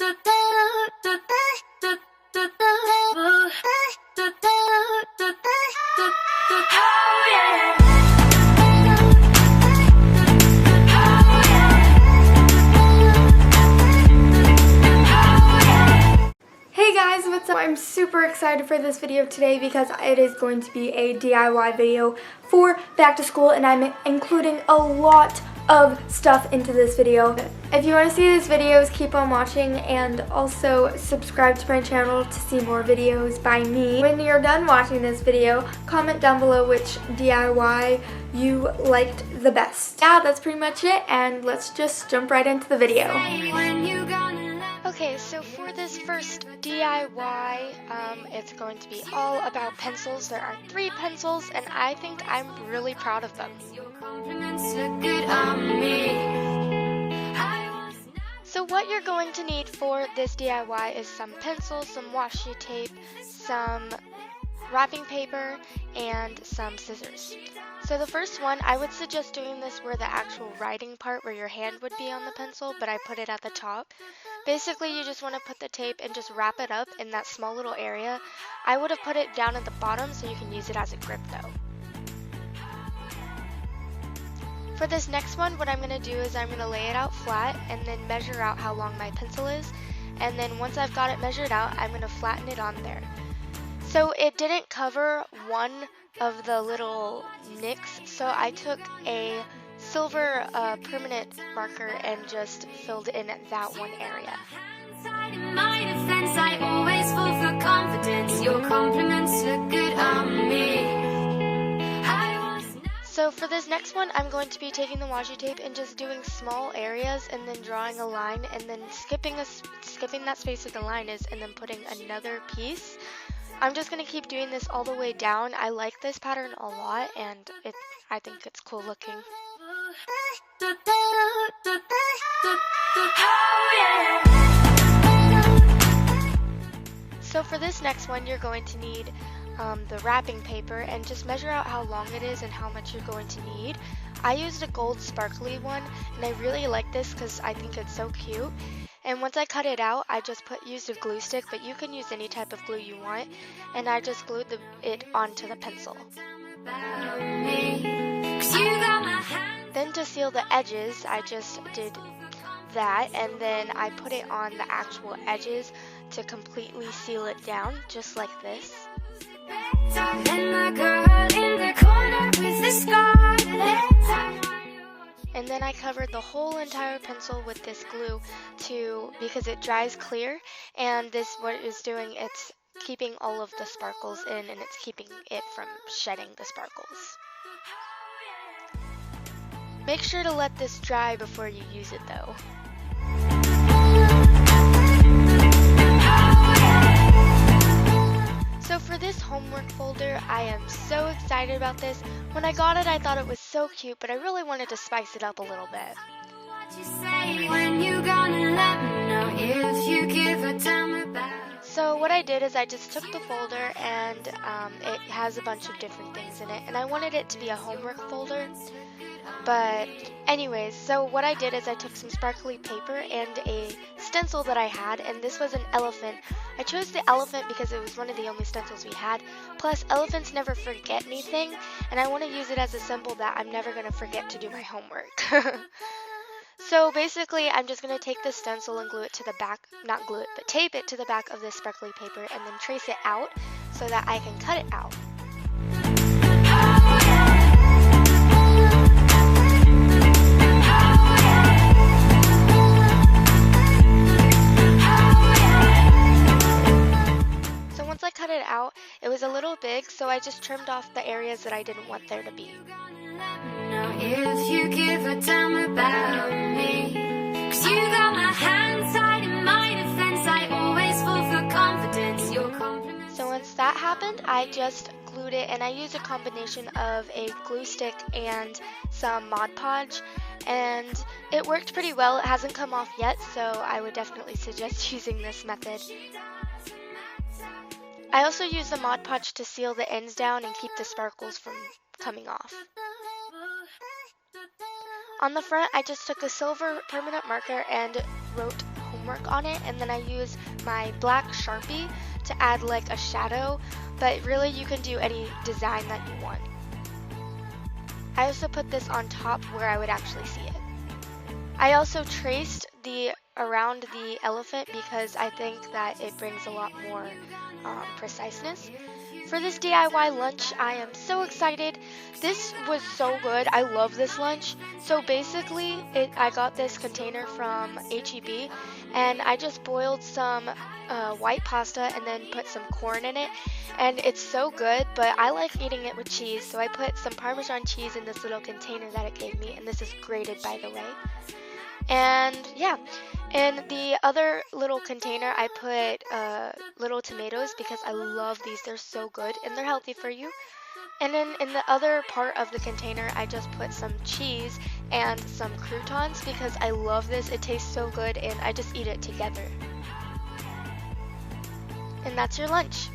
Hey guys, what's up? I'm super excited for this video today because it is going to be a DIY video for back to school, and I'm including a lot of stuff into this video. If you want to see these videos, keep on watching, and also subscribe to my channel to see more videos by me. When you're done watching this video, comment down below which DIY you liked the best. Yeah, that's pretty much it, and let's just jump right into the video. Okay, so for this first DIY, it's going to be all about pencils. There are 3 pencils, and I think I'm really proud of them. So what you're going to need for this DIY is some pencils, some washi tape, some wrapping paper, and some scissors. So the first one, I would suggest doing this where the actual writing part where your hand would be on the pencil, but I put it at the top. Basically, you just want to put the tape and just wrap it up in that small little area. I would have put it down at the bottom so you can use it as a grip though. For this next one, what I'm going to do is I'm going to lay it out flat and then measure out how long my pencil is. And then once I've got it measured out, I'm going to flatten it on there. So it didn't cover one of the little nicks, so I took a silver permanent marker and just filled in that one area. So for this next one, I'm going to be taking the washi tape and just doing small areas and then drawing a line and then skipping that space where the line is and then putting another piece. I'm just going to keep doing this all the way down. I like this pattern a lot, and I think it's cool looking. So for this next one, you're going to need the wrapping paper, and just measure out how long it is and how much you're going to need. I used a gold sparkly one, and I really like this because I think it's so cute. And once I cut it out, I just used a glue stick, but you can use any type of glue you want, and I just glued it onto the pencil. Then to seal the edges, I just did that, and then I put it on the actual edges to completely seal it down, just like this. And then I covered the whole entire pencil with this glue because it dries clear, and this what it's doing, it's keeping all of the sparkles in, and it's keeping it from shedding the sparkles. Make sure to let this dry before you use it though. So for this homework folder, I am so excited about this. When I got it, I thought it was so cute, but I really wanted to spice it up a little bit. So what I did is I just took the folder, and it has a bunch of different things in it, and I wanted it to be a homework folder. But anyways, so what I did is I took some sparkly paper and a stencil that I had, and this was an elephant. I chose the elephant because it was one of the only stencils we had. Plus, elephants never forget anything, and I want to use it as a symbol that I'm never going to forget to do my homework. So basically, I'm just going to take the stencil and glue it to the back, not glue it, but tape it to the back of this sparkly paper and then trace it out so that I can cut it out. So once I cut it out, it was a little big, so I just trimmed off the areas that I didn't want there to be. If you give a damn about me, 'cause you got my hands tied in my defense, I always fall for confidence, your compliments. So once that happened, I just glued it, and I used a combination of a glue stick and some Mod Podge, and it worked pretty well. It hasn't come off yet, so I would definitely suggest using this method. I also used the Mod Podge to seal the ends down and keep the sparkles from coming off. On the front, I just took a silver permanent marker and wrote homework on it, and then I use my black Sharpie to add like a shadow, but really you can do any design that you want. I also put this on top where I would actually see it. I also traced around the elephant because I think that it brings a lot more preciseness. For this DIY lunch, I am so excited. This was so good. I love this lunch. So basically, I got this container from HEB, and I just boiled some white pasta and then put some corn in it. And it's so good, but I like eating it with cheese, so I put some Parmesan cheese in this little container that it gave me, and this is grated, by the way. And yeah, in the other little container, I put little tomatoes because I love these. They're so good and they're healthy for you. And then in the other part of the container, I just put some cheese and some croutons because I love this. It tastes so good and I just eat it together. And that's your lunch.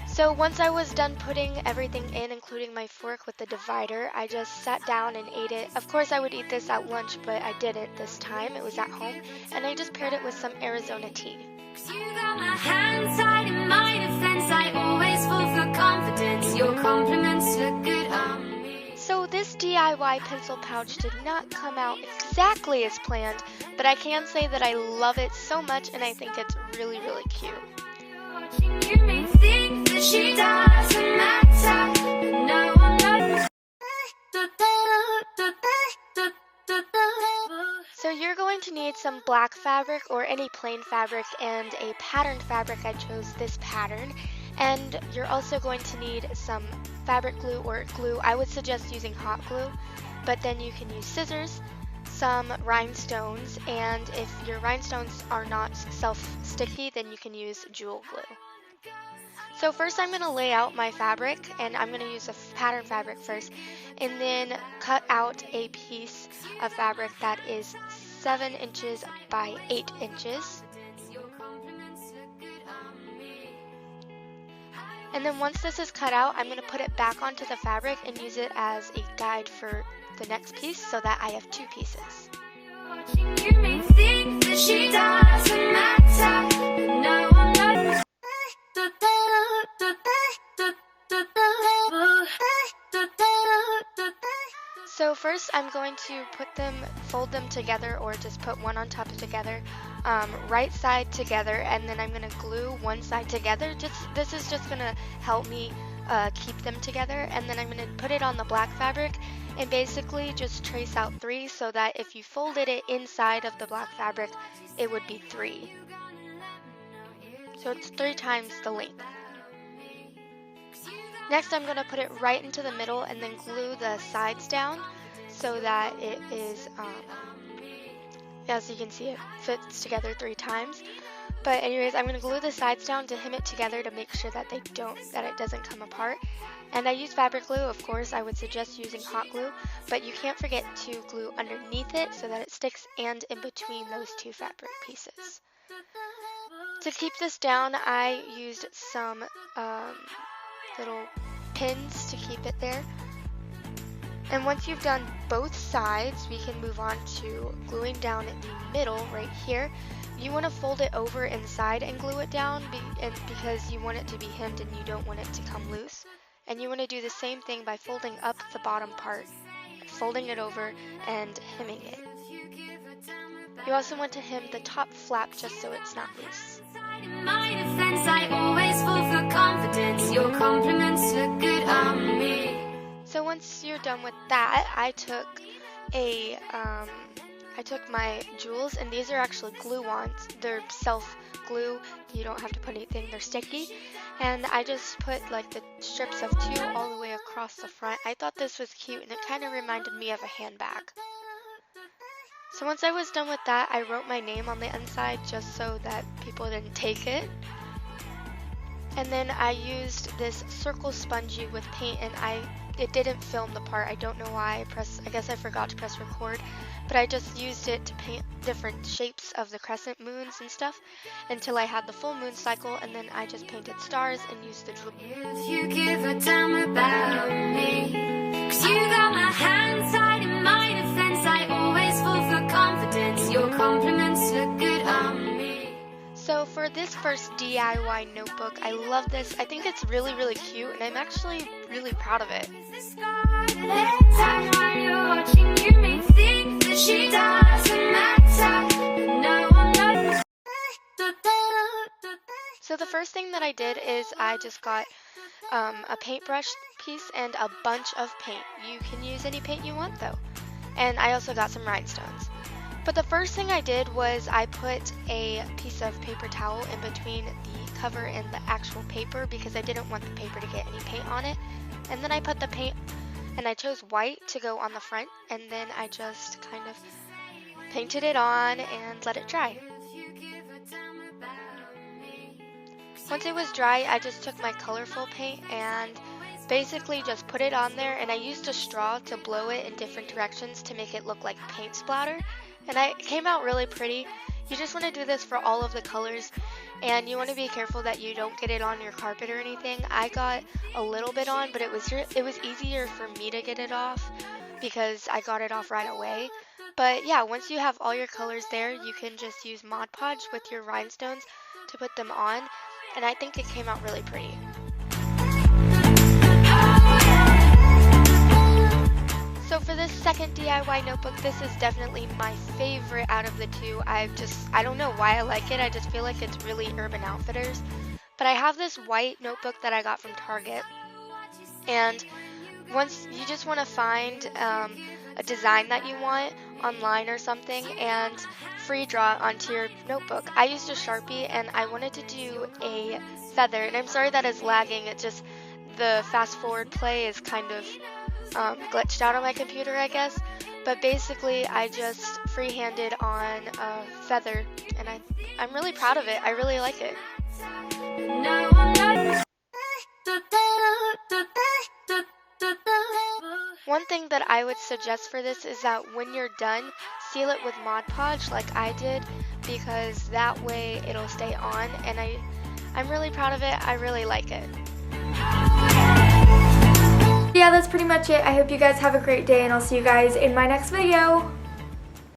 So once I was done putting everything in, including my fork with the divider, I just sat down and ate it. Of course I would eat this at lunch, but I didn't this time. It was at home, and I just paired it with some Arizona tea. You got my hand tied in my defense. I always fall for confidence. Your compliments look good on me. So this DIY pencil pouch did not come out exactly as planned, but I can say that I love it so much and I think it's really, really cute. You may think that she doesn't matter, but no one knows. So you're going to need some black fabric or any plain fabric and a patterned fabric. I chose this pattern. And you're also going to need some fabric glue or glue. I would suggest using hot glue, but then you can use scissors, some rhinestones, and if your rhinestones are not self-sticky, then you can use jewel glue. So first I'm going to lay out my fabric, and I'm going to use a pattern fabric first, and then cut out a piece of fabric that is 7 inches by 8 inches. And then once this is cut out, I'm going to put it back onto the fabric and use it as a guide for the next piece so that I have 2 pieces. You may think that she doesn't matter, but no one knows. So first I'm going to fold them together, or just put one on top of together, right side together, and then I'm going to glue one side together. This is just going to help me keep them together, and then I'm going to put it on the black fabric and basically just trace out 3 so that if you folded it inside of the black fabric, it would be 3. So it's 3 times the length. Next I'm going to put it right into the middle and then glue the sides down so that it is, as you can see, it fits together 3 times. But anyways, I'm going to glue the sides down to hem it together to make sure that it doesn't come apart. And I use fabric glue. Of course, I would suggest using hot glue, but you can't forget to glue underneath it so that it sticks and in between those 2 fabric pieces. To keep this down, I used some little pins to keep it there. And once you've done both sides, we can move on to gluing down in the middle right here. You want to fold it over inside and glue it down because you want it to be hemmed and you don't want it to come loose. And you want to do the same thing by folding up the bottom part, folding it over and hemming it. You also want to hem the top flap just so it's not loose. In my defense, I always fall for confidence. Your compliments look good on me. So once you're done with that, I took my jewels, and these are actually glue-ons. They're self-glue. You don't have to put anything. They're sticky. And I just put like the strips of 2 all the way across the front. I thought this was cute, and it kind of reminded me of a handbag. So once I was done with that, I wrote my name on the inside just so that people didn't take it. And then I used this circle spongy with paint, and it didn't film the part. I don't know why. I guess I forgot to press record, but I just used it to paint different shapes of the crescent moons and stuff until I had the full moon cycle, and then I just painted stars and used the jewel. You give a damn about me, 'cause you got my hand tied in my defense. I always fall for confidence. Your compliments look good on me. So for this first DIY notebook, I love this. I think it's really, really cute, and I'm actually really proud of it. Time while you're watching, you may think that she doesn't matter, but no one knows. So the first thing that I did is I just got a paintbrush piece and a bunch of paint. You can use any paint you want though. And I also got some rhinestones. But the first thing I did was I put a piece of paper towel in between the cover and the actual paper because I didn't want the paper to get any paint on it. And then I put the paint, and I chose white to go on the front, and then I just kind of painted it on and let it dry. Once it was dry, I just took my colorful paint and basically just put it on there, and I used a straw to blow it in different directions to make it look like paint splatter, and it came out really pretty. You just want to do this for all of the colors, and you want to be careful that you don't get it on your carpet or anything. I got a little bit on, but it was easier for me to get it off because I got it off right away. But yeah, once you have all your colors there, you can just use Mod Podge with your rhinestones to put them on, and I think it came out really pretty. So for this second DIY notebook, this is definitely my favorite out of the two. I don't know why I like it. I just feel like it's really Urban Outfitters. But I have this white notebook that I got from Target. And once you just want to find a design that you want online or something and free draw it onto your notebook. I used a Sharpie and I wanted to do a feather. And I'm sorry that it's lagging. It just, the fast forward play is kind of glitched out on my computer, I guess, but basically I just freehanded on a feather, and I'm really proud of it. I really like it. One thing that I would suggest for this is that when you're done, seal it with Mod Podge like I did, because that way it'll stay on, and I'm really proud of it. I really like it. Yeah, that's pretty much it. I hope you guys have a great day, and I'll see you guys in my next video.